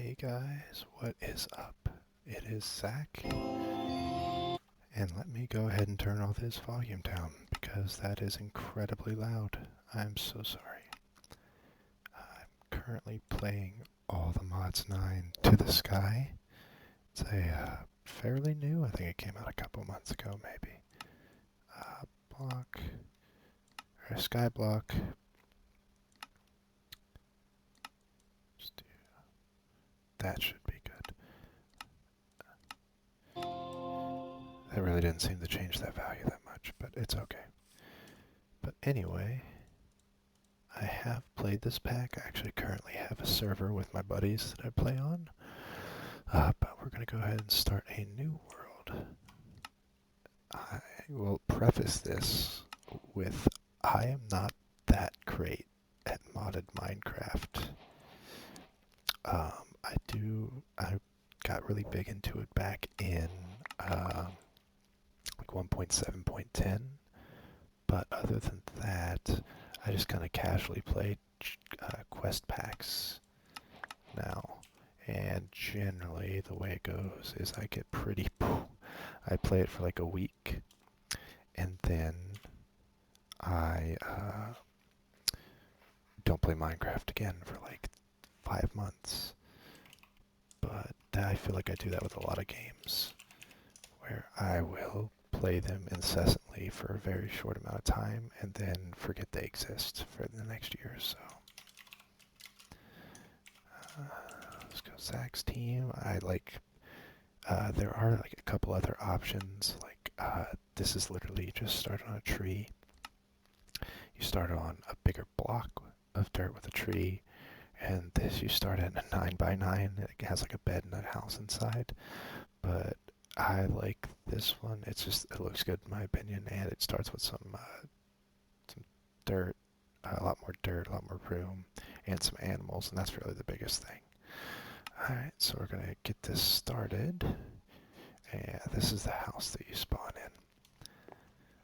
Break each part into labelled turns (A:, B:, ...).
A: Hey guys, what is up? It is Zach, and let me go ahead and turn all this volume down because that is incredibly loud. I'm so sorry. I'm currently playing all the mods 9 To The Sky. It's a fairly new, I think it came out a couple months ago maybe. Block, or a sky block. Just do, that should be good. That really didn't seem to change that value that much, but it's okay. But anyway, I have played this pack. I actually currently have a server with my buddies that I play on. But we're going to go ahead and start a new world. I will preface this with I am not that great at modded Minecraft. I got really big into it back in like 1.7.10. But other than that, I just kind of casually played quest packs now. And generally, the way it goes is I get pretty. I play it for like a week, and then I don't play Minecraft again for like 5 months. But I feel like I do that with a lot of games, where I will play them incessantly for a very short amount of time and then forget they exist for the next year or so. Let's go Zach's team. There are like a couple other options, like this is literally just start on a tree. You start on a bigger block of dirt with a tree, and this you start at a 9x9. It has like a bed and a house inside, but I like this one. It looks good in my opinion, and it starts with some dirt, a lot more dirt, a lot more room, and some animals, and that's really the biggest thing. Alright, so we're gonna get this started, and this is the house that you spawn in.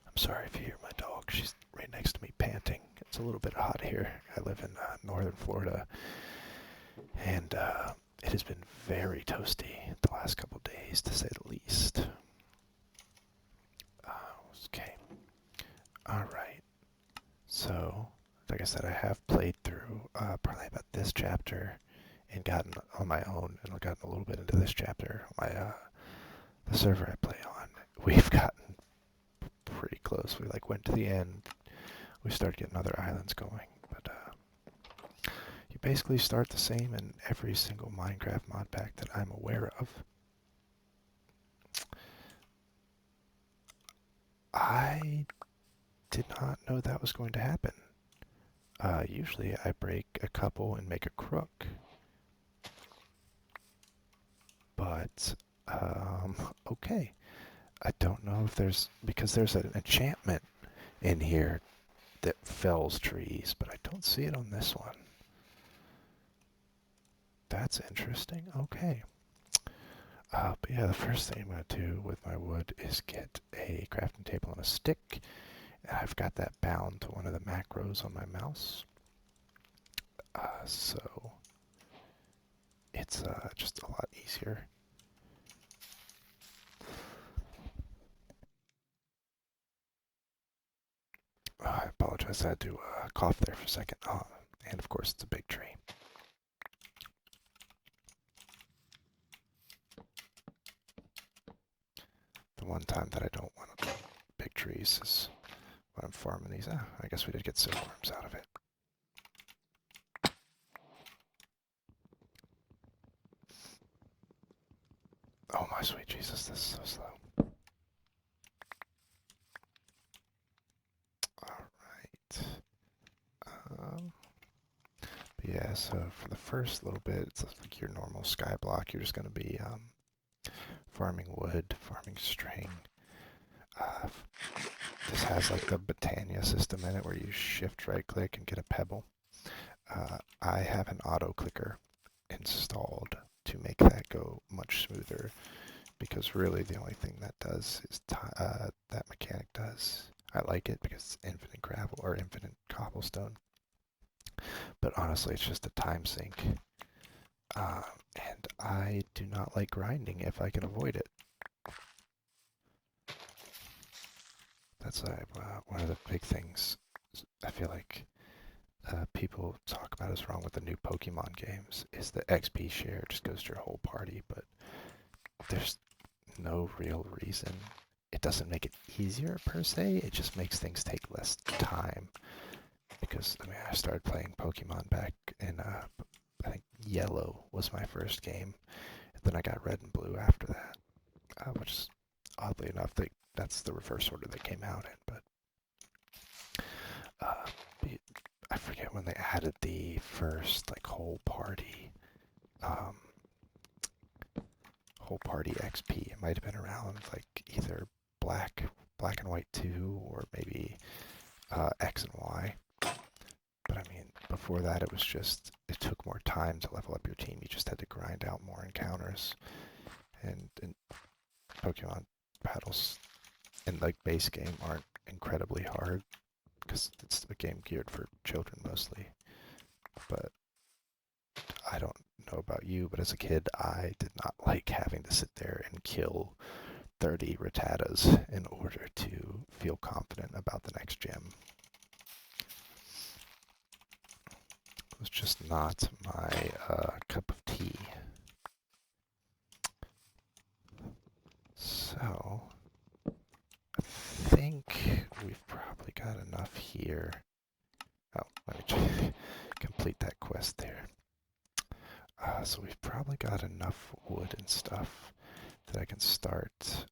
A: I'm sorry if you hear my dog, she's right next to me panting. It's a little bit hot here. I live in northern Florida, and it has been very toasty the last couple days, to say the least. Okay. Alright. So, like I said, I have played through probably about this chapter and gotten on my own, and I've gotten a little bit into this chapter on my the server I play on. We've gotten pretty close. We like went to the end. We started getting other islands going, but you basically start the same in every single Minecraft mod pack that I'm aware of. I did not know that was going to happen. Usually I break a couple and make a crook. But, okay. I don't know if because there's an enchantment in here that fells trees, but I don't see it on this one. That's interesting. Okay. But yeah, the first thing I'm going to do with my wood is get a crafting table and a stick. And I've got that bound to one of the macros on my mouse. So it's just a lot easier. I apologize, I had to cough there for a second. And of course, it's a big tree. The one time that I don't want big trees is when I'm farming these. I guess we did get silkworms out of it. Oh my sweet Jesus, this is so slow. Alright. Yeah, so for the first little bit, it's like your normal sky block. You're just going to be farming wood, farming string. This has like the Botania system in it where you shift right click and get a pebble. I have an auto clicker installed to make that go much smoother, because really the only thing that does is that mechanic does. I like it because it's infinite gravel or infinite cobblestone, but honestly it's just a time sink. And I do not like grinding if I can avoid it. That's one of the big things I feel like people talk about is wrong with the new Pokemon games is the XP share just goes to your whole party, but there's no real reason. It doesn't make it easier per se, it just makes things take less time. Because, I mean, I started playing Pokemon back in, I think Yellow was my first game, and then I got Red and Blue after that, which is, oddly enough, that's the reverse order they came out in, but uh, I forget when they added the first, like, um, whole party XP. It might have been around, like, either Black and White 2, or maybe X and Y. But I mean, before that, it was just, it took more time to level up your team. You just had to grind out more encounters. And Pokemon battles in like base game aren't incredibly hard because it's a game geared for children mostly. But I don't know about you, but as a kid, I did not like having to sit there and kill 30 Rattatas in order to feel confident about the next gym. It was just not my cup of tea. So, I think we've probably got enough here. Oh, let me complete that quest there. So we've probably got enough wood and stuff that I can start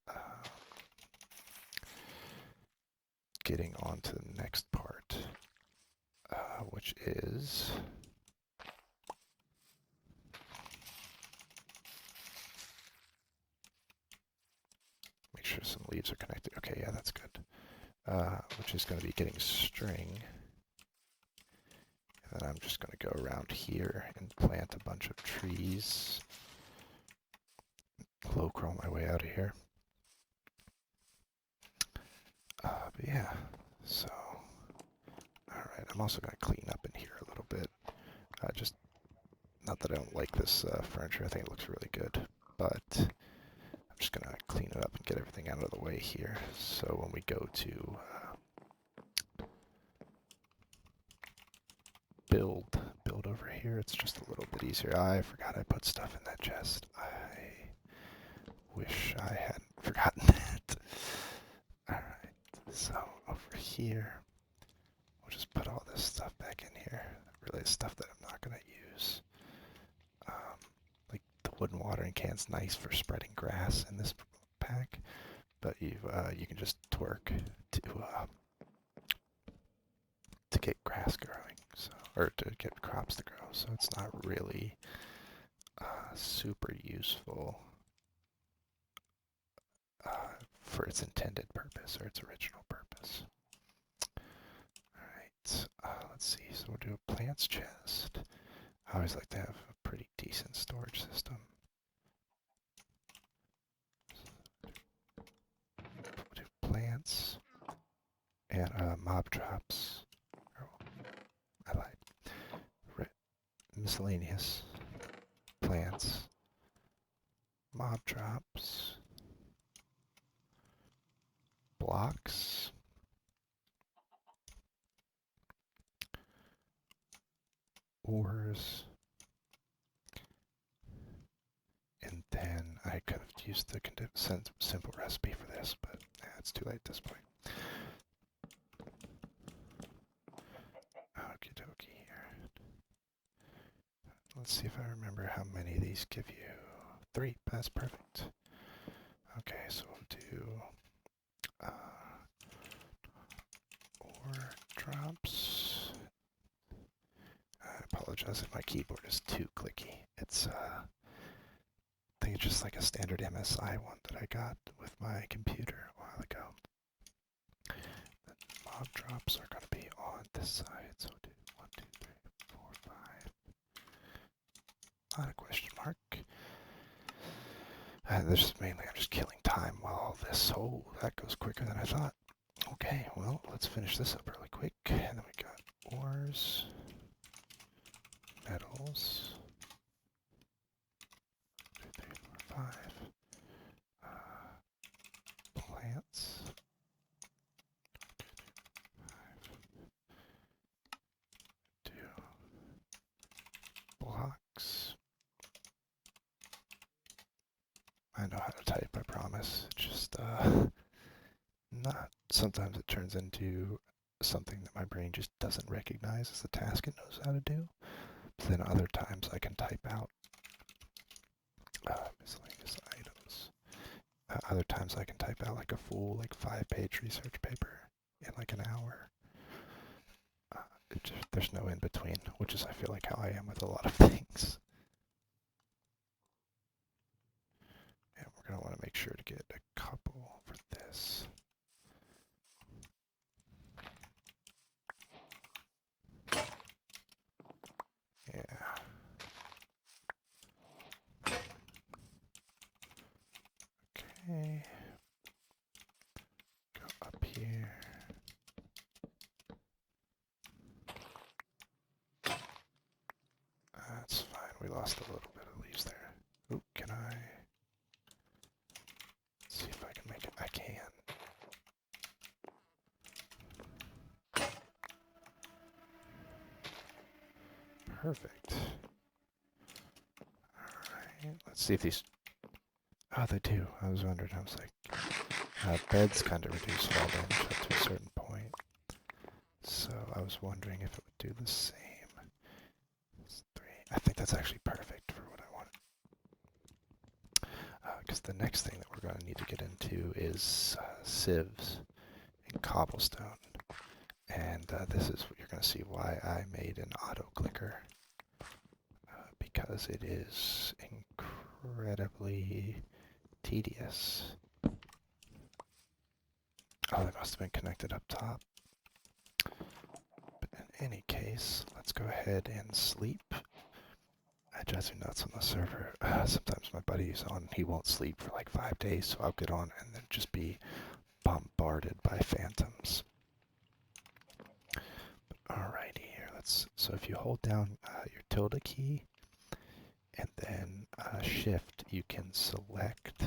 A: getting on to the next part, which is make sure some leaves are connected. Okay, yeah, that's good. Which is going to be getting string. And then I'm just going to go around here and plant a bunch of trees. Low crawl my way out of here. But yeah, so, alright, I'm also going to clean up in here a little bit. Just, not that I don't like this furniture, I think it looks really good, but I'm just going to clean it up and get everything out of the way here. So when we go to build over here, it's just a little bit easier. I forgot I put stuff in that chest. I wish I hadn't forgotten that. Alright, so over here, we'll just put all this stuff back in here. Really stuff that I'm not going to use. Like the wooden watering can's nice for spreading grass in this pack, but you can just twerk to get grass growing, so, or to get crops to grow. So it's not really super useful for its intended purpose or its original purpose. Alright, let's see. So we'll do a plants chest. I always like to have a pretty decent storage system. We'll do plants and mob drops. I like miscellaneous plants, mob drops, blocks, ores, and then I could have used the simple recipe for this, but it's too late at this point. Okie dokie here. Let's see if I remember how many of these give you. 3, that's perfect. Okay, so we'll do ore drops. I apologize if my keyboard is too clicky. It's I think it's just like a standard MSI one that I got with my computer a while ago. The mob drops are going to be on this side, so we'll do 1, 2, 3, 4, 5. Not a question mark. And this mainly I'm just killing time while all this. Oh, that goes quicker than I thought. Okay, well, let's finish this up really quick. And then we got ores, metals, know how to type, I promise. It's just, not. Sometimes it turns into something that my brain just doesn't recognize as the task it knows how to do. But then other times I can type out miscellaneous items. Other times I can type out like a full, like 5-page research paper in like an hour. There's no in between, which is I feel like how I am with a lot of things. And we're gonna want to make sure to get a couple for this. Yeah. Okay. Go up here. That's fine. We lost a little bit of leaves there. Oop, can I? Let's see if I can make it. I can. Perfect. Alright, let's see if these... Oh, they do. I was wondering. I was like, beds kind of reduce fall damage up to a certain point. So I was wondering if it would do the same. It's 3. I think that's actually perfect for what I wanted. Because the next thing that we're going to need to get into is sieves and cobblestone. And this is what you're going to see why I made an auto clicker. Because it is incredibly tedious. Oh, they must have been connected up top. But in any case, let's go ahead and sleep. It drives me nuts on the server. Sometimes my buddy's on, he won't sleep for like 5 days, so I'll get on and then just be bombarded by phantoms. Alrighty, here, so if you hold down your tilde key and then shift, you can select,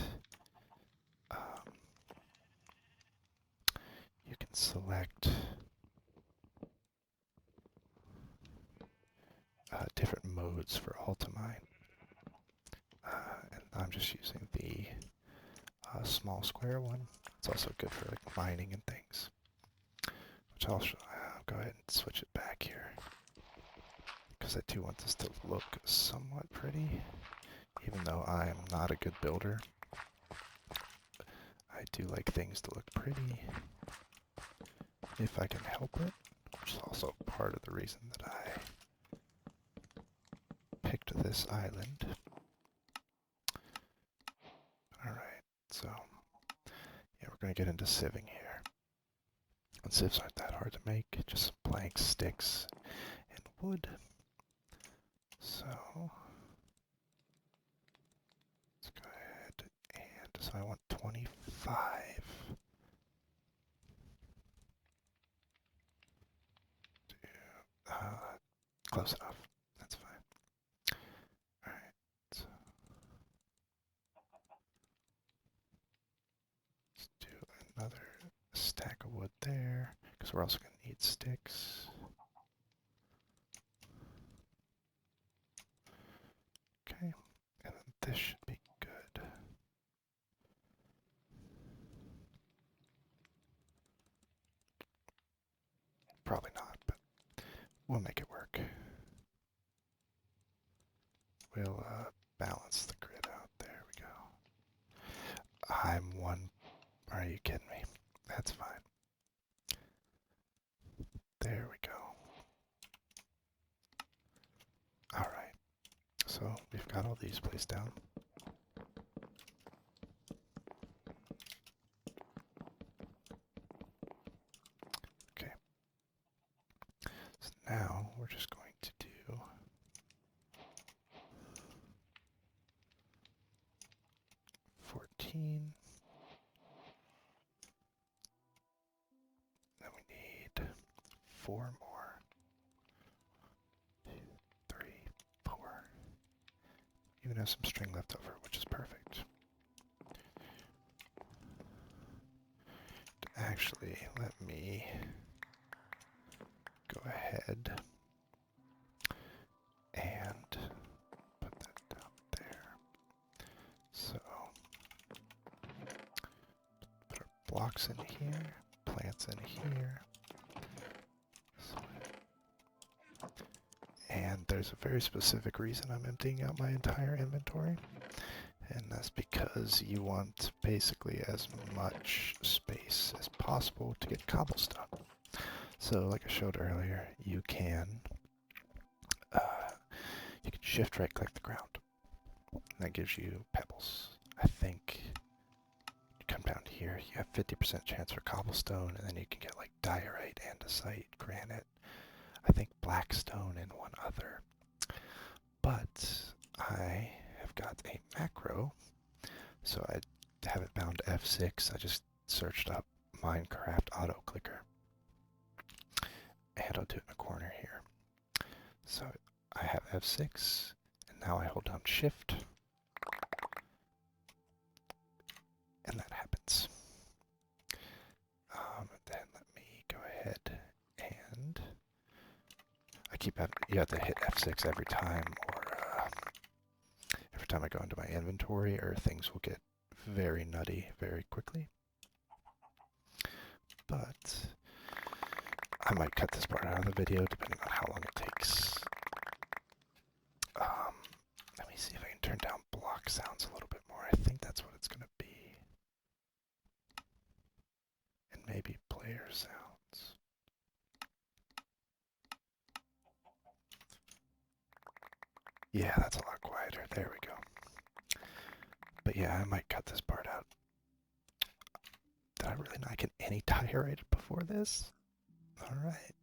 A: different modes for Ultimine. And I'm just using the small square one. It's also good for like mining and things. Which I'll go ahead and switch it back here. Because I do want this to look somewhat pretty. Even though I am not a good builder, I do like things to look pretty. If I can help it. Which is also part of the reason that I picked this island. Alright, so yeah, we're going to get into sieving here. And sieves aren't that hard to make, just blank sticks and wood. So let's go ahead and so I want 25. Close enough. That's fine. Alright, so let's do another stack of wood there, because we're also going to need sticks. Okay, and then this should be good. Probably not, but we'll make it work. We'll balance the grid out. There we go. I'm one. Are you kidding me? That's fine. There we go. Alright. So we've got all these placed down. Okay. So now we're just going to do then we need 4 more. 2, 3, 4. Even have some string left over, which is perfect. Actually, let me go ahead and put that down there. So blocks in here, plants in here. And there's a very specific reason I'm emptying out my entire inventory. And that's because you want basically as much space as possible to get cobblestone. So like I showed earlier, you can shift right click the ground. And that gives you pebbles. I think you come down here, you have 50% chance for cobblestone, and then you can get like diorite, andesite, granite, I think blackstone, and one other. But I have got a macro, so I have it bound to F6. I just searched up Minecraft auto clicker, and I'll do it in the corner here. So I have F6, and now I hold down Shift, and that happens. Then let me go ahead and I keep having, you have to hit F6 every time, or every time I go into my inventory, or things will get very nutty very quickly. But I might cut this part out of the video depending on how long it takes. Let me see if I can turn down block sounds a little bit more. I think that's what it's going to be. And maybe player sounds. Yeah, that's a lot quieter. There we go. But yeah, I might cut this part out. Did I really not get any diorite before this? Alright.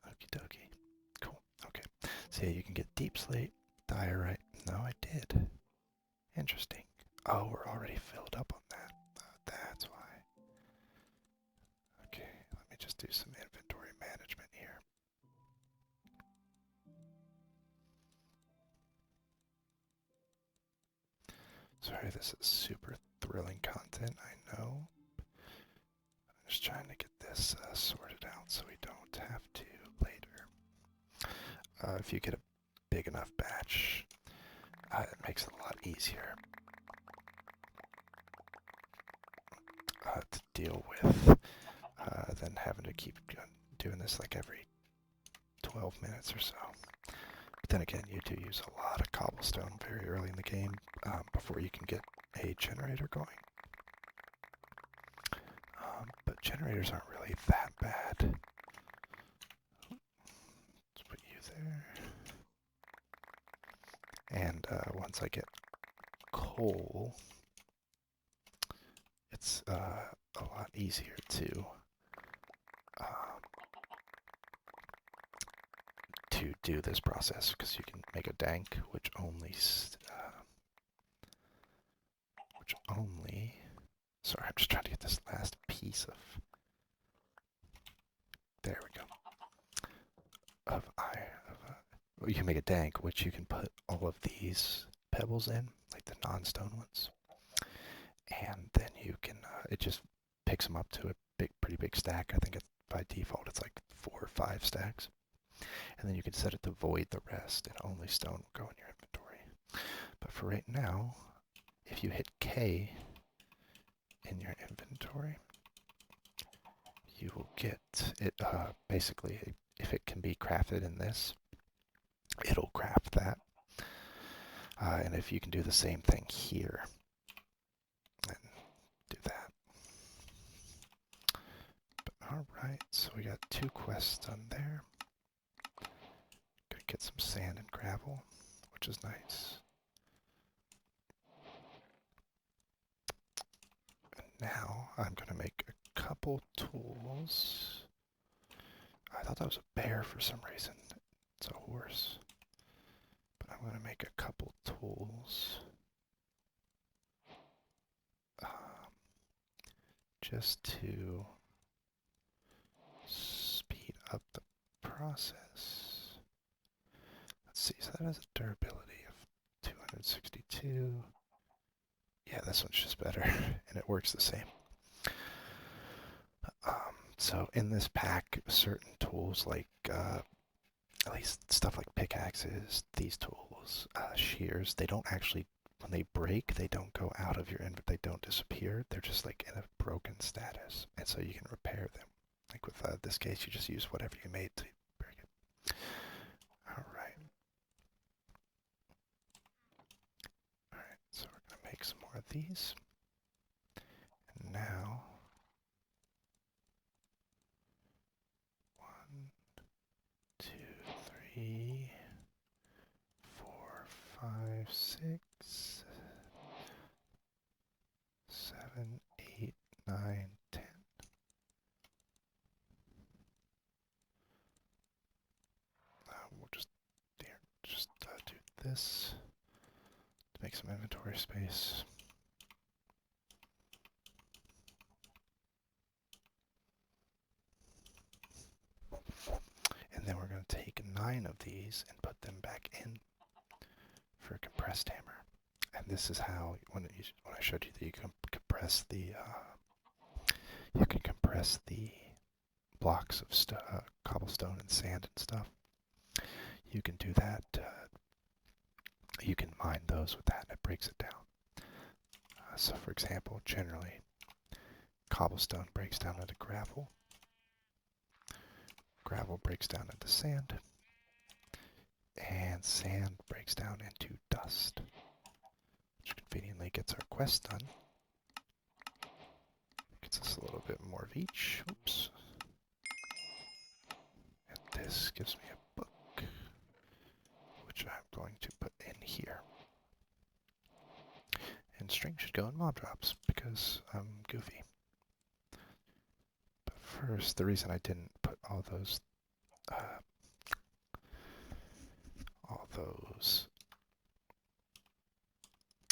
A: Okie dokie. Cool. Okay. So yeah, you can get deep slate, diorite. No, I did. Interesting. Oh, we're already filled up on that. That's why. Okay, let me just do some inventory management here. Sorry, this is super thrilling content, I know. I'm just trying to get this sorted out so we don't have to later. If you get a big enough batch, it makes it a lot easier to deal with than having to keep doing this like every 12 minutes or so. But then again, you do use a lot of cobblestone very early in the game before you can get a generator going. But generators aren't really that bad. Let's put you there. And once I get coal, it's a lot easier to do this process, because you can make a dank which only sorry, I'm just trying to get this last piece of, there we go, of iron. Well, you can make a dank which you can put all of these pebbles in, like the non-stone ones, and then you can it just picks them up to a pretty big stack. I think by default it's like 4 or 5 stacks. And then you can set it to void the rest, and only stone will go in your inventory. But for right now, if you hit K in your inventory, you will get it, basically, if it can be crafted in this, it'll craft that. And if you can do the same thing here, then do that. But alright, so we got 2 quests done there. Gonna get some sand and gravel, which is nice. And now I'm gonna make a couple tools. I thought that was a bear for some reason. It's a horse. But I'm gonna make a couple tools. Just to speed up the process. Let's see, so that has a durability of 262. Yeah, this one's just better, and it works the same. So in this pack, certain tools like, at least stuff like pickaxes, these tools, shears, they don't actually when they break, they don't go out of your inventory. They don't disappear. They're just like in a broken status, and so you can repair them. Like with this case, you just use whatever you made to break it. All right. All right. So we're gonna make some more of these. And now, 1, 2, 3, 4, 5, 6, 7, 8, 9, 10. We'll just do this to make some inventory space. And then we're going to take 9 of these and put them back in for a compressed hammer. And this is how, when I showed you that you can compress the blocks of cobblestone and sand and stuff. You can do that. You can mine those with that, and it breaks it down. So, for example, generally, cobblestone breaks down into gravel. Gravel breaks down into sand. And sand breaks down into dust, which conveniently gets our quest done. Gets us a little bit more of each. Oops. And this gives me a book, which I'm going to put in here. And string should go in mob drops because I'm goofy. But first, the reason I didn't put all those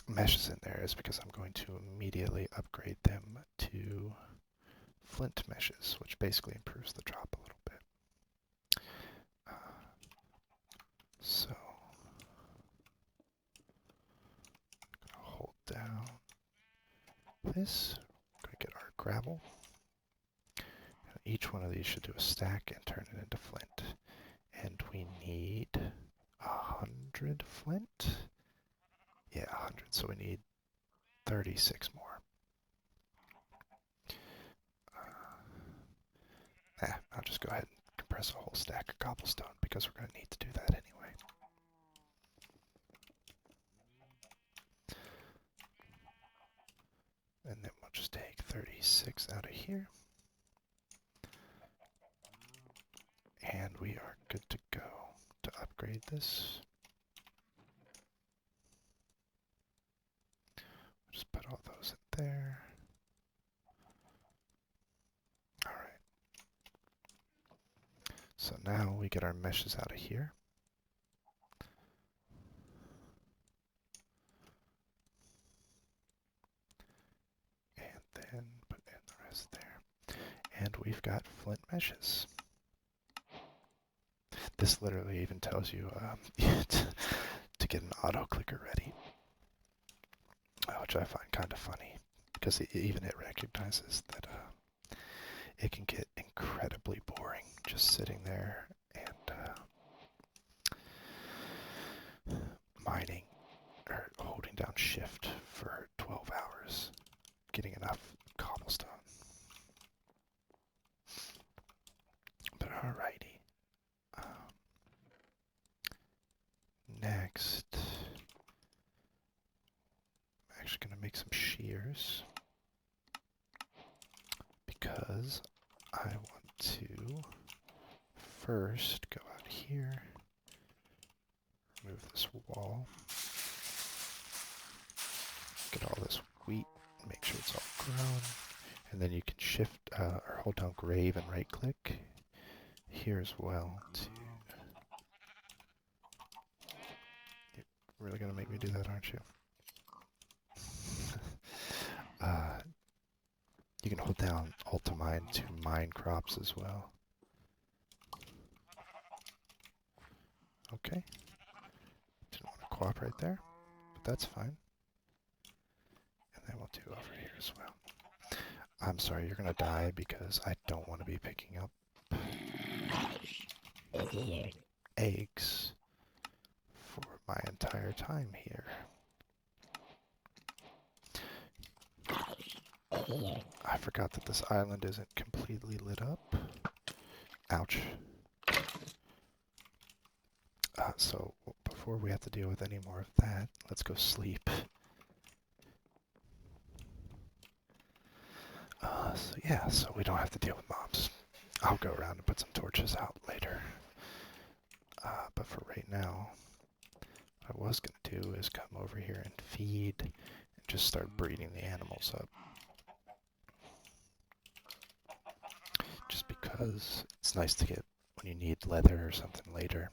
A: meshes in there is because I'm going to immediately upgrade them to flint meshes, which basically improves the drop a little bit. So, I'm going to hold down this. We're going to get our gravel. Each one of these should do a stack and turn it into flint. And we need 100 flint. Yeah, 100, so we need 36 more. I'll just go ahead and compress a whole stack of cobblestone because we're going to need to do that anyway. And then we'll just take 36 out of here. And we are good to go to upgrade this. Just put all those in there. Alright. So now we get our meshes out of here. And then put in the rest there. And we've got flint meshes. This literally even tells you to get an auto clicker ready, which I find kind of funny because even it recognizes that it can get incredibly boring just sitting there and mining or holding down shift for 12 hours, getting enough cobblestone. But alrighty. Next, I'm actually going to make some shears because I want to first go out here, remove this wall, get all this wheat, make sure it's all grown, and then you can shift or hold down grave and right click here as well to... You're really gonna make me do that, aren't you? You can hold down Alt to mine to mine crops as well. Okay. Didn't want to cooperate there, but that's fine. And then we'll do over here as well. I'm sorry, you're gonna die because I don't want to be picking up eggs for my entire time here. I forgot that this island isn't completely lit up. Ouch. So before we have to deal with any more of that, let's go sleep. So yeah, so we don't have to deal with mobs. I'll go around and put some torches out later. But for right now, what I was going to do is come over here and feed and just start breeding the animals up. Just because it's nice to get, when you need leather or something later,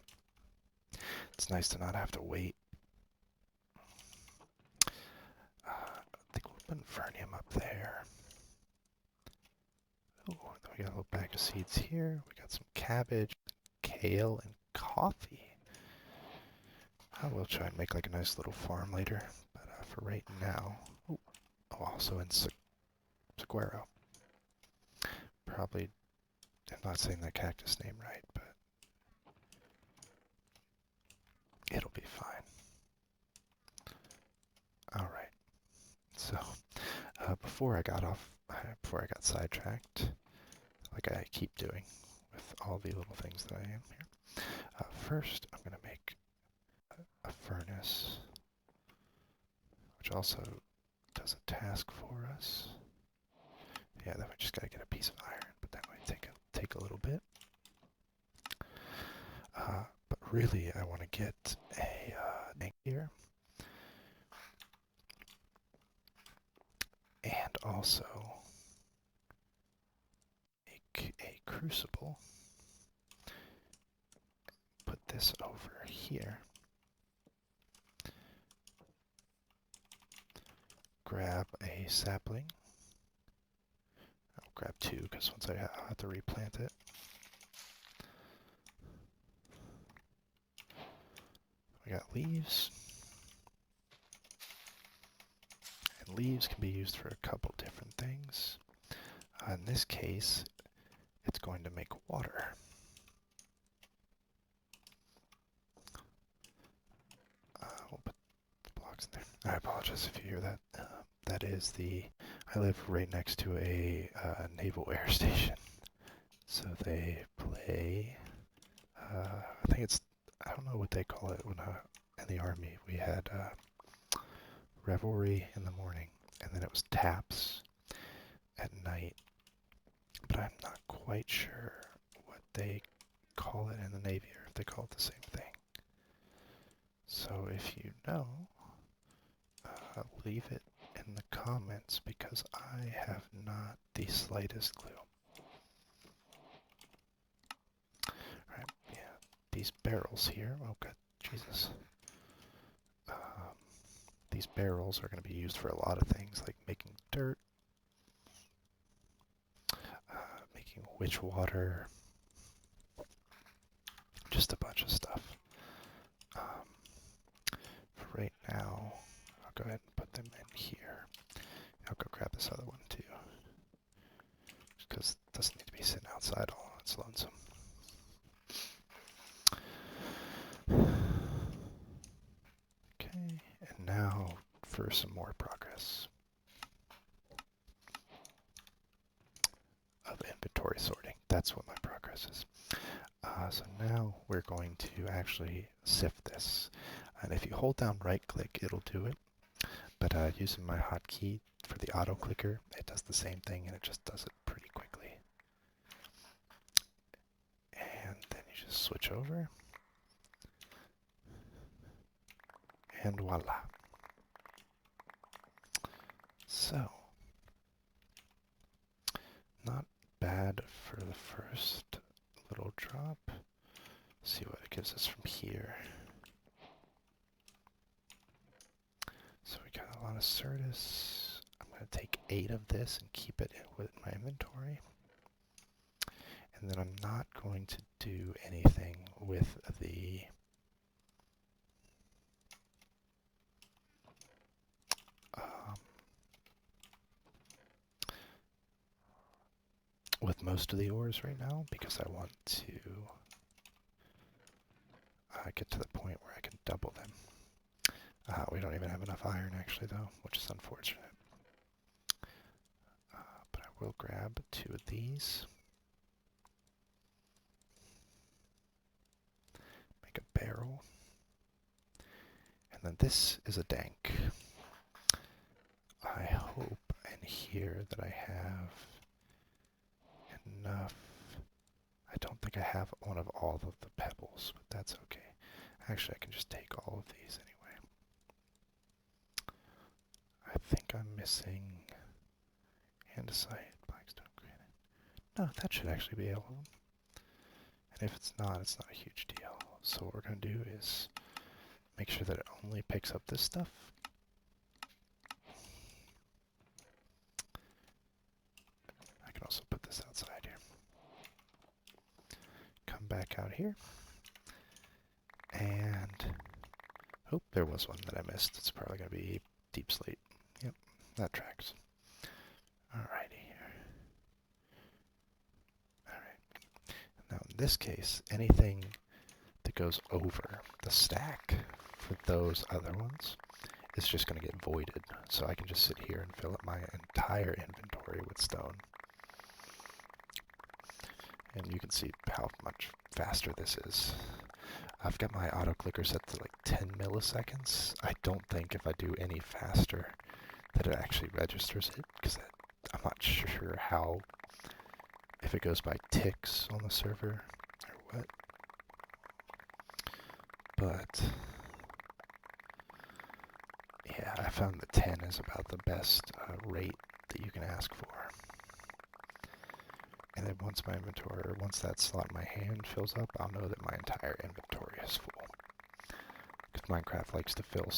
A: it's nice to not have to wait. I think we'll put Infernium up there. Oh, then we got a little bag of seeds here. We got some cabbage, kale, and coffee. I will try and make like a nice little farm later, but for right now, also in Saguaro. Probably, I'm not saying that cactus name right, but it'll be fine. Alright, so before I got sidetracked, like I keep doing with all the little things that I am here, first I'm going to make a furnace, which also does a task for us. Yeah, then we just gotta get a piece of iron, but that might take a little bit. But really, I want to get a tank here, and also make a crucible. Put this over here. Grab a sapling. I'll grab two because once I'll have to replant it. We got leaves. And leaves can be used for a couple different things. In this case, it's going to make water. We'll put the blocks in there. I apologize if you hear that. That is I live right next to a naval air station. So they play, I think I don't know what they call it when in the Army. We had revelry in the morning, and then it was taps at night. But I'm not quite sure what they call it in the Navy, or if they call it the same thing. So if you know, leave it in the comments because I have not the slightest clue. Alright, yeah, these barrels here, oh god, Jesus. These barrels are going to be used for a lot of things, like making dirt, making witch water, just a bunch of stuff. For right now, I'll go ahead and put them in here. I'll go grab this other one too, just because it doesn't need to be sitting outside all on its lonesome. Okay, and now for some more progress of inventory sorting. That's what my progress is. So now we're going to actually sift this. And if you hold down right click, it'll do it. But using my hotkey for the auto clicker, it does the same thing and it just does it pretty quickly. And then you just switch over. And voila. So, not bad for the first little drop. See what it gives us from here. So we got a lot of Certus. I'm going to take 8 of this and keep it with my inventory. And then I'm not going to do anything with the with most of the ores right now because I want to get to the point where I can double them. We don't even have enough iron actually though, which is unfortunate. we'll grab 2 of these. Make a barrel. And then this is a dank. I hope in here that I have enough. I don't think I have one of all of the pebbles, but that's okay. Actually, I can just take all of these anyway. I think I'm missing andesite, blackstone, granite. No, that should actually be all of them. And if it's not a huge deal. So what we're going to do is make sure that it only picks up this stuff. I can also put this outside here. Come back out here. And, oh, there was one that I missed. It's probably going to be deep slate. Yep, that tracks. Alrighty here. Alright. Now in this case, anything that goes over the stack for those other ones is just going to get voided. So I can just sit here and fill up my entire inventory with stone. And you can see how much faster this is. I've got my auto clicker set to like 10 milliseconds. I don't think if I do any faster that it actually registers it, because I'm not sure how, if it goes by ticks on the server or what. But yeah, I found that 10 is about the best rate that you can ask for. And then once my inventory, or once that slot in my hand fills up, I'll know that my entire inventory is full. Because Minecraft likes to fill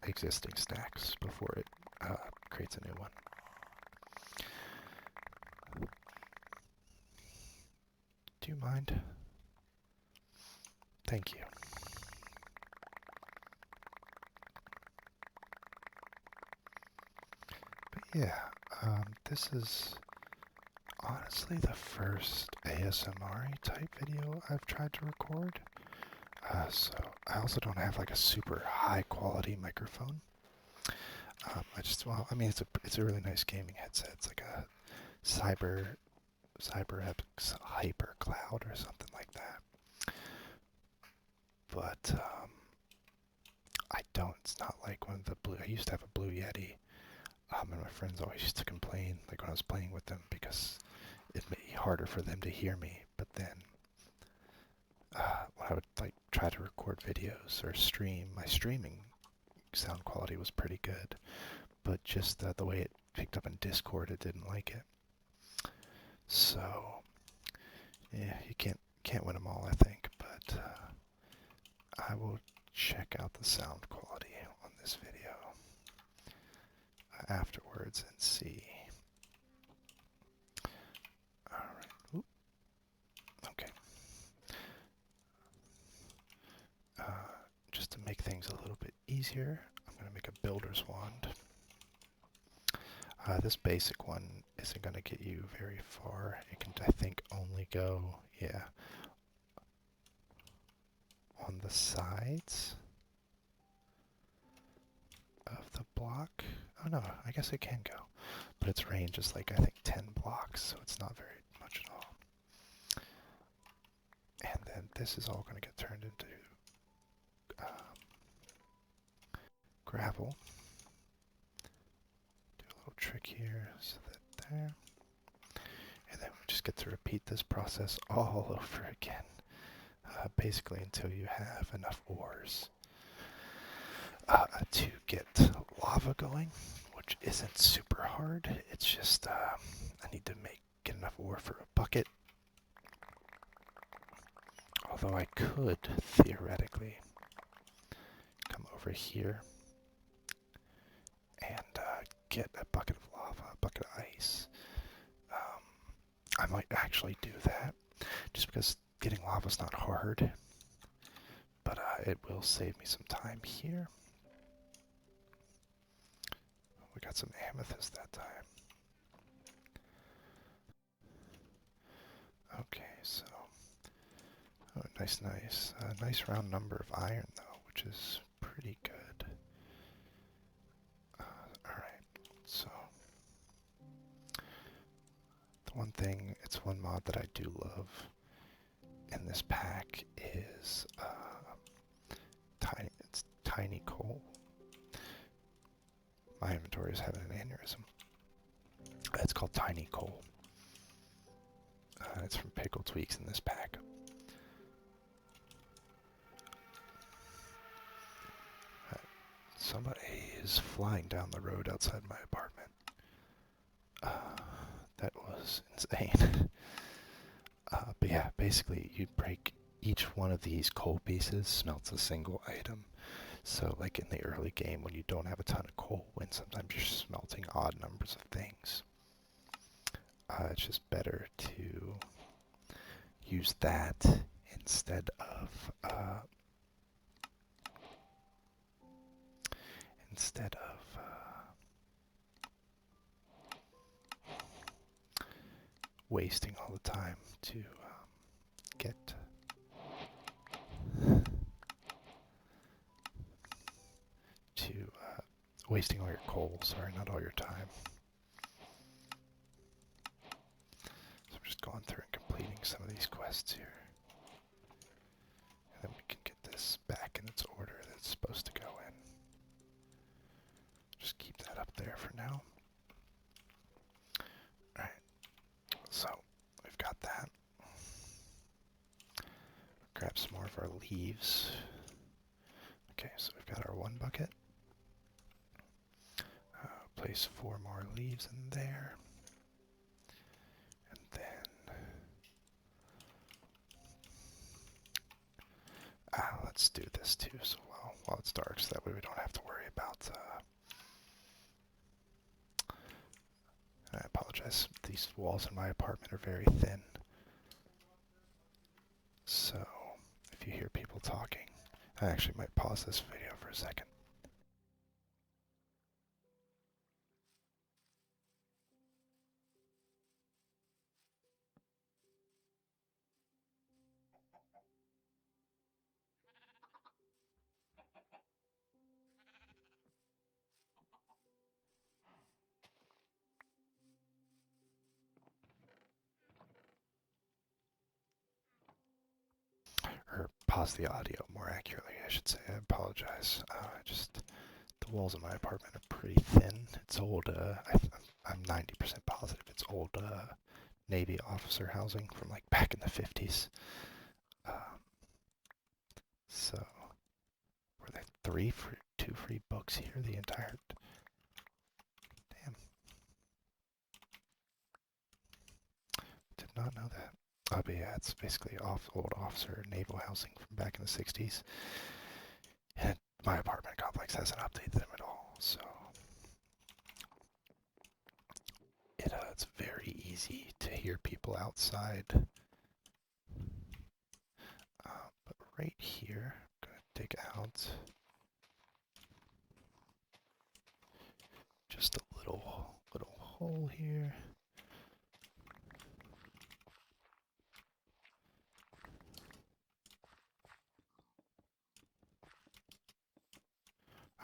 A: existing stacks before it creates a new one. Do you mind? Thank you. But yeah, this is honestly the first ASMR type video I've tried to record. So I also don't have like a super high quality microphone. I mean, it's a really nice gaming headset. It's like a CyberX Hyper Cloud or something like that. But it's not like one of the blue. I used to have a Blue Yeti, and my friends always used to complain, like when I was playing with them, because it made it harder for them to hear me. But then when I would like try to record videos or stream, my streaming sound quality was pretty good, but just the way it picked up in Discord, it didn't like it. So yeah, you can't win them all, I think. But I will check out the sound quality on this video afterwards and see. All right. Oop. Okay. Just to make things a little bit easier, I'm going to make a builder's wand. This basic one isn't going to get you very far. It can, I think, only go, yeah, on the sides of the block. Oh no, I guess it can go. But its range is like, I think, 10 blocks, so it's not very much at all. And then this is all going to get turned into gravel. Do a little trick here, so that there. And then we just get to repeat this process all over again. Basically until you have enough ores to get lava going, which isn't super hard. It's just I need to get enough ore for a bucket. Although I could theoretically come over here and get a bucket of lava, a bucket of ice. I might actually do that, just because getting lava is not hard, but it will save me some time here. We got some amethyst that time. Okay, so nice round number of iron though, which is pretty good. All right, so thing, it's one mod that I do love in this pack is it's tiny coal. My inventory is having an aneurysm. It's called tiny coal. It's from Pickle Tweaks in this pack. Somebody is flying down the road outside my apartment. That was insane. But yeah, basically you break each one of these coal pieces, smelts a single item. So like in the early game when you don't have a ton of coal, when sometimes you're smelting odd numbers of things, it's just better to use that instead of wasting all the time to get to wasting all your coal. Sorry, not all your time. So I'm just going through and completing some of these quests here. And then we can get this back in its order that it's supposed to go in. Just keep that up there for now. Alright, so we've got that. Grab some more of our leaves. Okay, so we've got our one bucket. Place 4 more leaves in there. And then let's do this too, so while it's dark, so that way we don't have to worry about and I apologize, these walls in my apartment are very thin. So if you hear people talking, I actually might pause this video for a second. Or pause the audio more accurately, I should say. I apologize. The walls in my apartment are pretty thin. It's old, I'm 90% positive it's old Navy officer housing from like back in the 50s. So, were there 2 free books here the entire... Damn. Did not know that. Oh, but yeah, it's basically old officer naval housing from back in the 60s. And my apartment complex hasn't updated them at all, so... It's very easy to hear people outside. But right here, I'm going to dig out just a little hole here.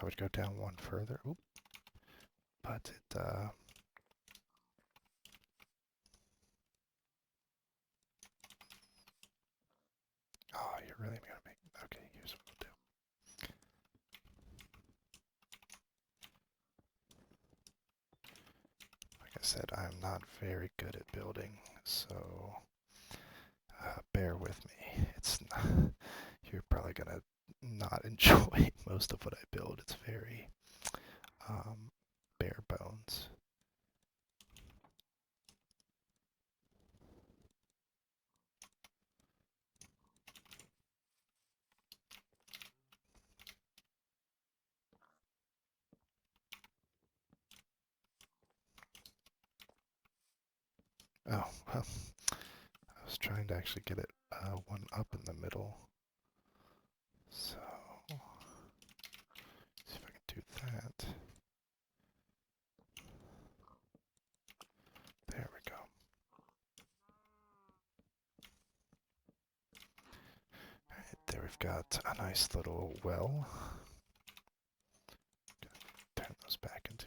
A: I would go down one further. Oop. But it, oh, you're really gonna make... Okay, here's what we'll do. Like I said, I'm not very good at building, so bear with me. It's not, you're probably gonna not enjoy most of what I build. It's very bare bones. Oh, well, I was trying to actually get it one up in the middle. So, see if I can do that. There we go. Alright, there we've got a nice little well. Turn those back into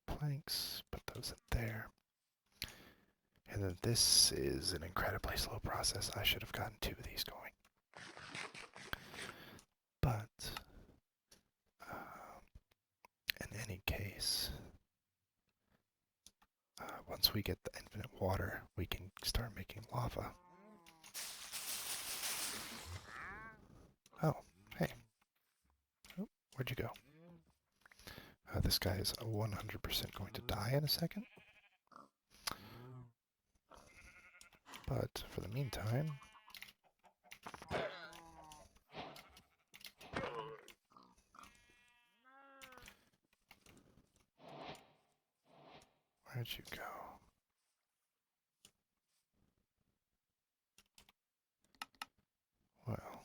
A: planks, put those in there. And then this is an incredibly slow process. I should have gotten 2 of these going. But, in any case, once we get the infinite water, we can start making lava. Oh, hey. Oh, where'd you go? This guy is 100% going to die in a second. But for the meantime, where'd you go? Well,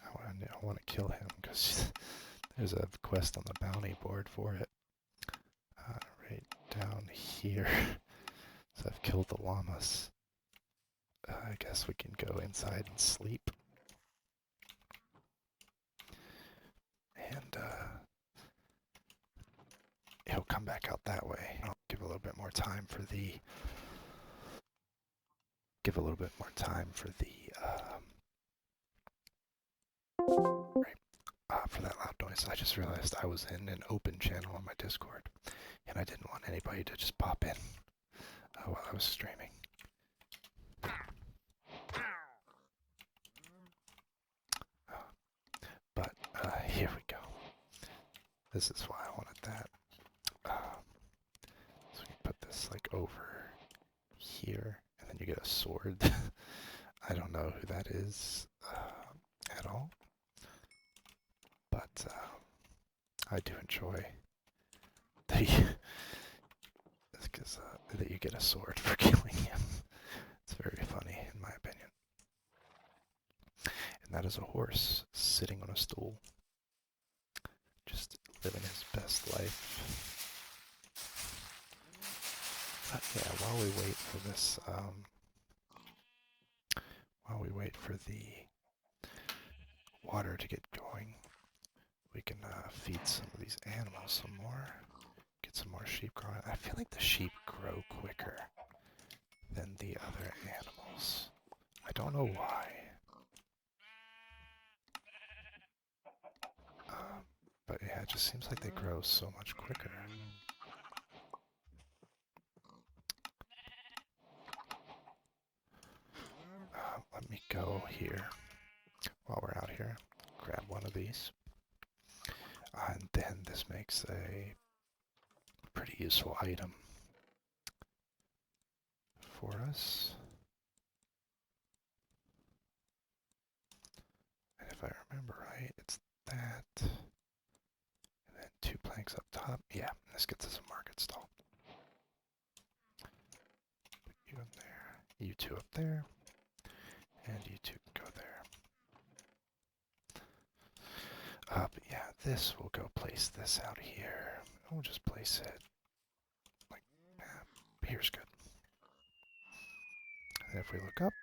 A: I want to kill him because there's a quest on the bounty board for it. Right down here. So I've killed the llamas. I guess we can go inside and sleep. And he'll come back out that way. I'll give a little bit more time for the for that loud noise. I just realized I was in an open channel on my Discord, and I didn't want anybody to just pop in while I was streaming. But here we go. This is why I wanted that. So we can put this like over here, and then you get a sword. I don't know who that is at all, but I do enjoy that you get a sword for killing him. It's very funny, in my opinion. And that is a horse sitting on a stool, just living his best life. But yeah, while we wait for this, while we wait for the water to get going, we can feed some of these animals some more. Get some more sheep growing. I feel like the sheep grow quicker than the other animals. I don't know why. But yeah, it just seems like they grow so much quicker. Let me go here while we're out here. Grab one of these. And then this makes a pretty useful item for us. And if I remember right, it's that. And then 2 planks up top. Yeah, this gets us a market stall. Put you in there. You 2 up there. And you 2 can go there. But yeah, this, we'll go place this out here. We'll just place it like, here's good. And if we look up,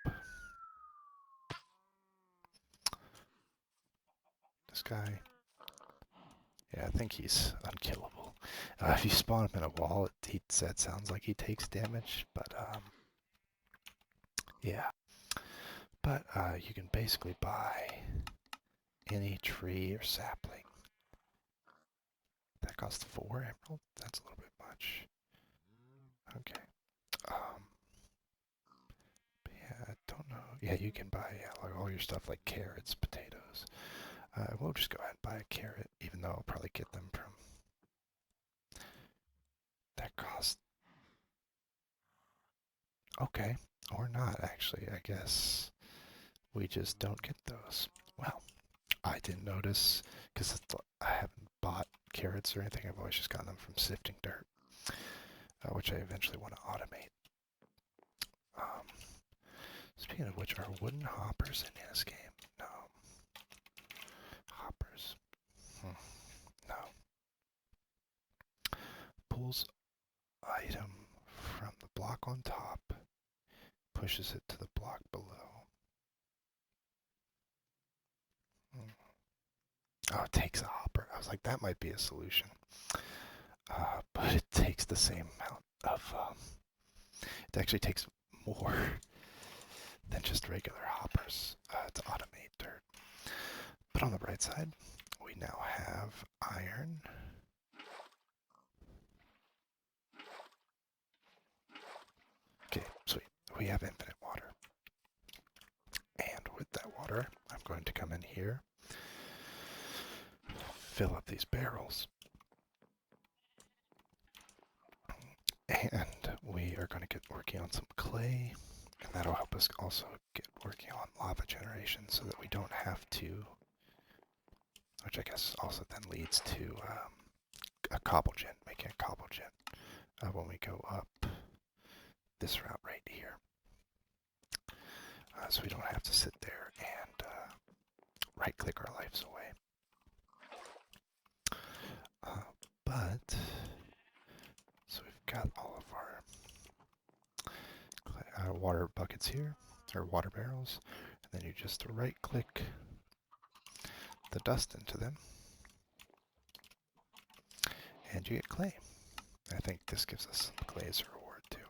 A: this guy, yeah, I think he's unkillable. If you spawn him in a wall, it sounds like he takes damage, but yeah. But you can basically buy any tree or sapling. That costs 4 emerald. That's a little bit much. Okay. Yeah, I don't know. Yeah, you can buy like all your stuff like carrots, potatoes. We'll just go ahead and buy a carrot, even though I'll probably get them from that cost. Okay, or not actually. I guess we just don't get those. Well, I didn't notice because I haven't bought carrots or anything. I've always just gotten them from sifting dirt, which I eventually want to automate. Speaking of which, are wooden hoppers in this game? No. Hoppers. No. Pulls item from the block on top, pushes it to the block below. Oh, it takes a hopper. I was like, that might be a solution. But it takes the same amount of It actually takes more than just regular hoppers to automate dirt. But on the bright side, we now have iron. Okay, sweet. We have infinite water. And with that water, I'm going to come in here, fill up these barrels, and we are going to get working on some clay, and that'll help us also get working on lava generation so that we don't have to, which I guess also then leads to a cobble gen, making a cobble gen when we go up this route right here. So we don't have to sit there and right-click our lives away. But, so we've got all of our water buckets here, or water barrels, and then you just right-click the dust into them, and you get clay. I think this gives us clay as a reward too.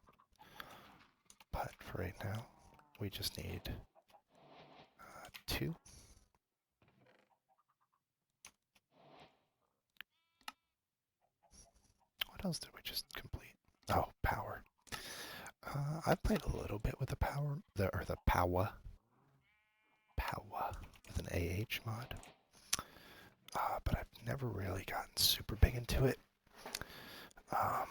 A: But for right now, we just need 2. What else did we just complete? Oh, power. I've played a little bit with the power, or the power with an AH mod, but I've never really gotten super big into it. I'm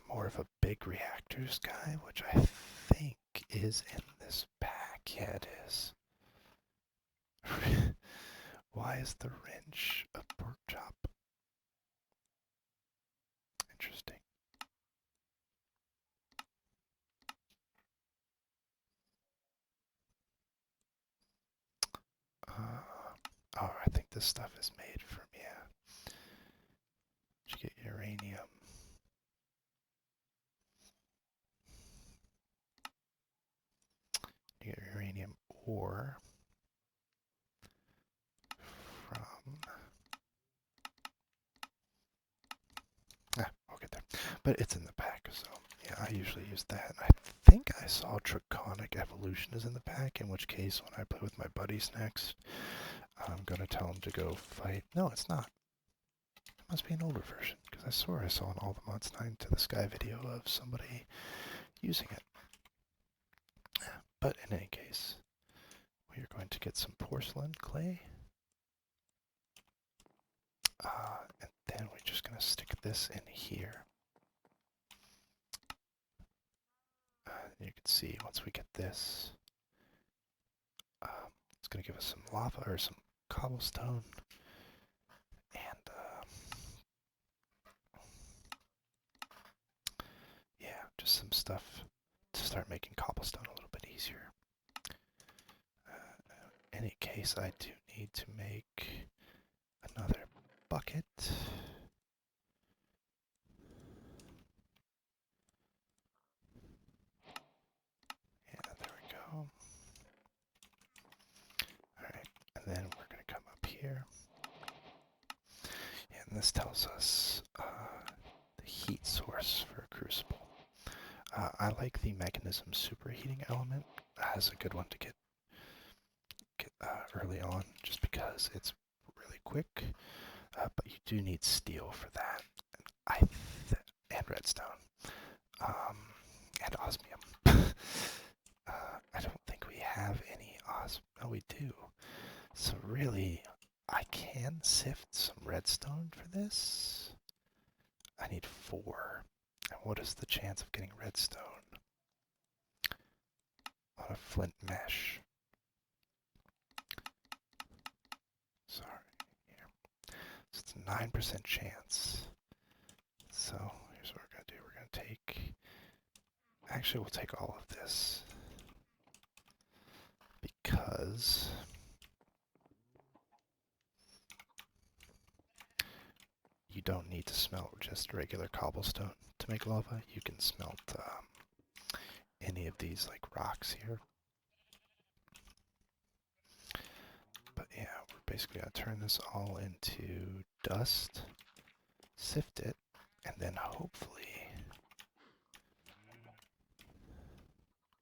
A: more of a big reactors guy, which I think is in this pack. Yeah, it is. Why is the wrench a pork chop? Interesting. Oh, I think this stuff is made from, yeah. Did you get uranium? You get uranium ore from... I'll get there. But it's in the pack, so yeah, I usually use that. I think I saw Draconic Evolution is in the pack, in which case when I play with my buddies next, I'm going to tell them to go fight. No, it's not. It must be an older version, because I swore I saw in all the ATM9 To The Sky video of somebody using it. But in any case, we are going to get some porcelain clay. And then we're just going to stick this in here. You can see once we get this, it's going to give us some lava or some cobblestone. And yeah, just some stuff to start making cobblestone a little bit easier. In any case, I do need to make another bucket. Yeah, there we go. Alright, and then we're going to come up here. And this tells us the heat source for a crucible. I like the mechanism superheating element as a good one to get early on, just because it's really quick. But you do need steel for that, and redstone, and osmium. I don't think we have any osmium. Oh, we do. So really, I can sift some redstone for this. I need 4. And what is the chance of getting redstone on a flint mesh? Sorry, here. So it's a 9% chance. So here's what we're going to do. We're going to take... Actually, we'll take all of this. Because... you don't need to smelt just regular cobblestone to make lava. You can smelt any of these like rocks here. But yeah, we're basically going to turn this all into dust, sift it, and then hopefully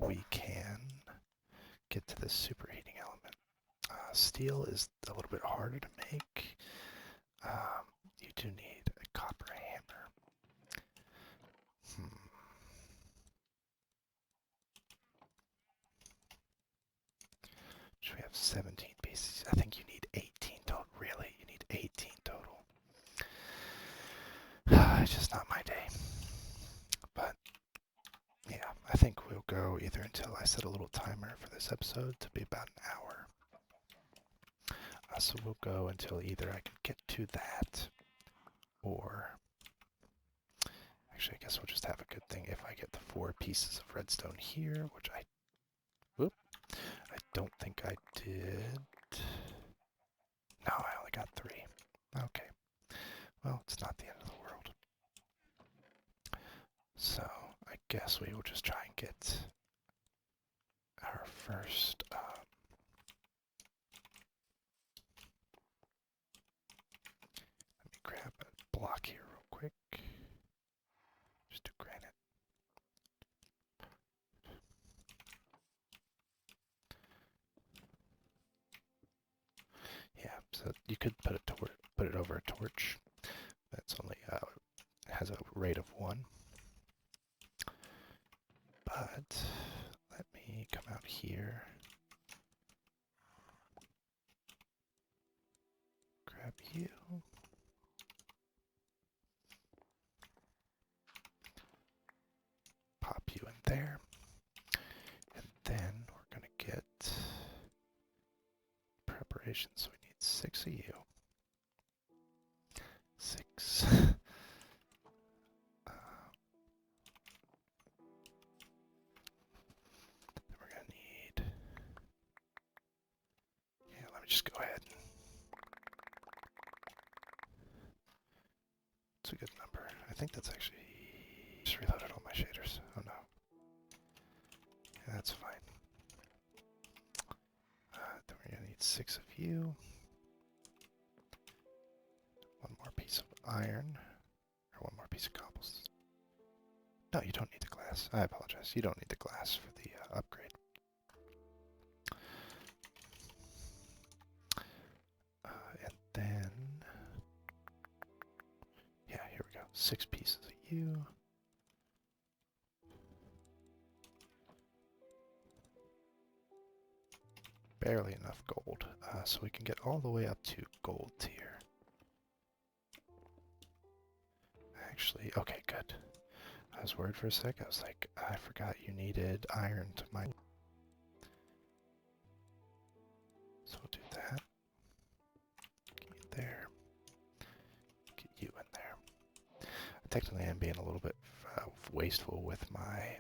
A: we can get to this superheating element. Steel is a little bit harder to make. You do need a copper hammer. Should we have 17 pieces? I think you need 18 total. Really? You need 18 total. It's just not my day. But, yeah, I think we'll go either until I set a little timer for this episode to be about an hour. So we'll go until either I can get to that, or actually I guess we'll just have a good thing if I get the 4 pieces of redstone here, which I don't think I did. No, I only got 3. Okay. Well, it's not the end of the world. So I guess we will just try and get our first let me grab a block here real quick. Just do granite. Yeah, so you could put it over a torch. That's only has a rate of 1. But let me come out here. Grab you. Pop you in there. And then we're going to get preparation. So we need 6 of you. 6. We're going to need... Yeah, let me just go ahead. It's a good number. I think that's actually... Just reloaded all my shaders. Oh no. Yeah, that's fine. Then we're going to need 6 of you. 1 more piece of iron. Or 1 more piece of cobbles. No, you don't need the glass. I apologize. You don't need the glass for the upgrade. And then... Yeah, here we go. 6 pieces of you. Barely enough gold, so we can get all the way up to gold tier. Actually, okay, good. I was worried for a sec. I was like, I forgot you needed iron to mine. So we'll do that. Get you there. Get you in there. Technically, I'm being a little bit wasteful with my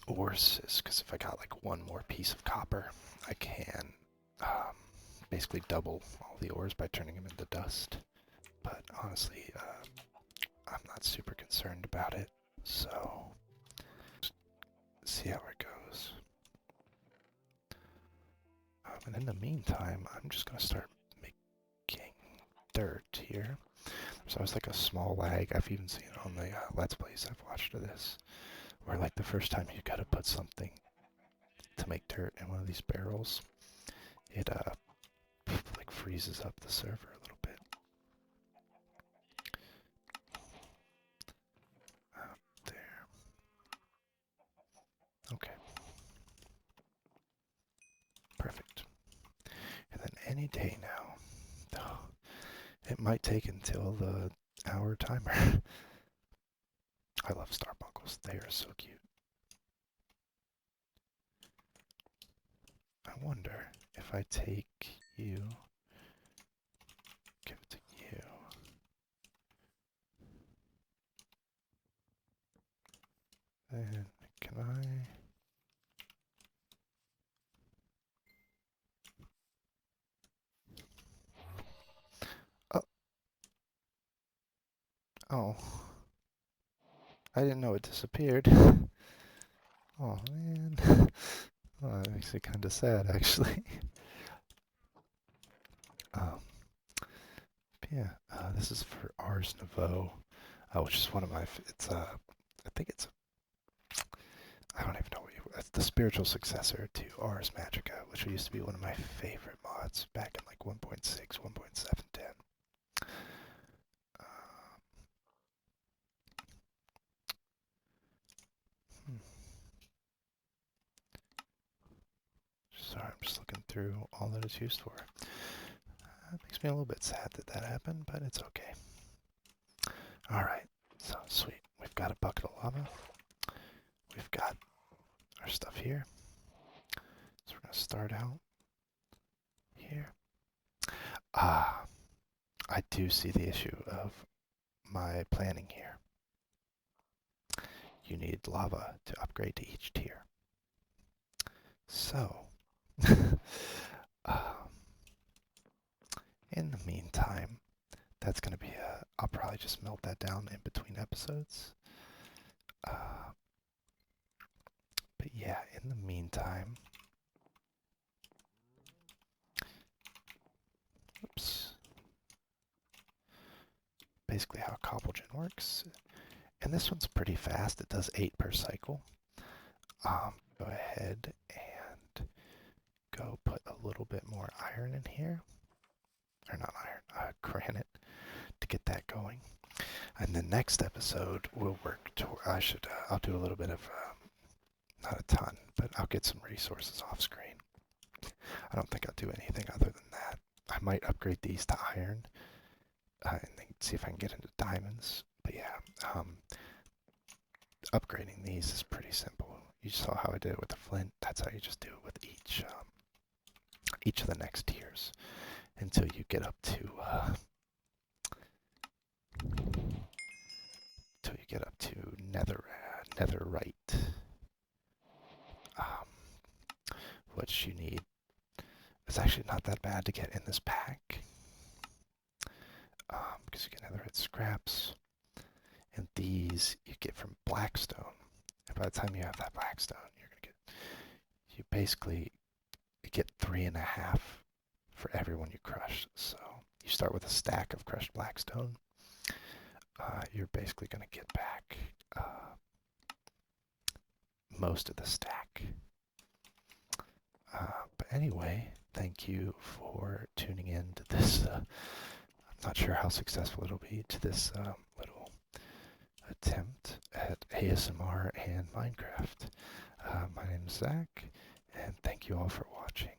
A: ores, because if I got like 1 more piece of copper, I can basically double all the ores by turning them into dust. But honestly, I'm not super concerned about it, so just see how it goes. And in the meantime, I'm just going to start making dirt here. There's always like a small lag. I've even seen it on the Let's Plays I've watched of this, where like the first time you gotta put something to make dirt in one of these barrels, it like freezes up the server a little bit. There. Okay. Perfect. And then any day now. Oh, it might take until the hour timer. I love starbuckles. They are so cute. I wonder if I take you, give it to you. Then can I? Oh. Oh. I didn't know it disappeared. Oh man. Oh, that makes it kind of sad actually. Yeah, this is for Ars Nouveau, which is one of my. It's I think it's. I don't even know what it's the spiritual successor to Ars Magica, which used to be one of my favorite mods back in like 1.6, 1.710. Hmm. Sorry, I'm just looking through all that it's used for. It makes me a little bit sad that that happened, but it's okay. Alright, so sweet. We've got a bucket of lava. We've got our stuff here. So we're going to start out here. Ah, I do see the issue of my planning here. You need lava to upgrade to each tier. So, um, in the meantime, that's going to be I'll probably just melt that down in between episodes. But yeah, in the meantime, oops, basically how cobble works. And this one's pretty fast. It does 8 per cycle. Go ahead and go put a little bit more iron in here. Or not iron, granite to get that going. And the next episode we'll work toward, I'll do a little bit of, not a ton, but I'll get some resources off screen. I don't think I'll do anything other than that. I might upgrade these to iron, and then see if I can get into diamonds. But yeah, upgrading these is pretty simple. You saw how I did it with the flint. That's how you just do it with each of the next tiers until you get up to netherite, which you need. It's actually not that bad to get in this pack because you can netherite scraps, and these you get from blackstone. And by the time you have that blackstone, you basically get 3.5 for everyone you crush. So you start with a stack of crushed blackstone. You're basically going to get back most of the stack. But anyway, thank you for tuning in to this. I'm not sure how successful it'll be, to this little attempt at ASMR and Minecraft. My name is Zach, and thank you all for watching.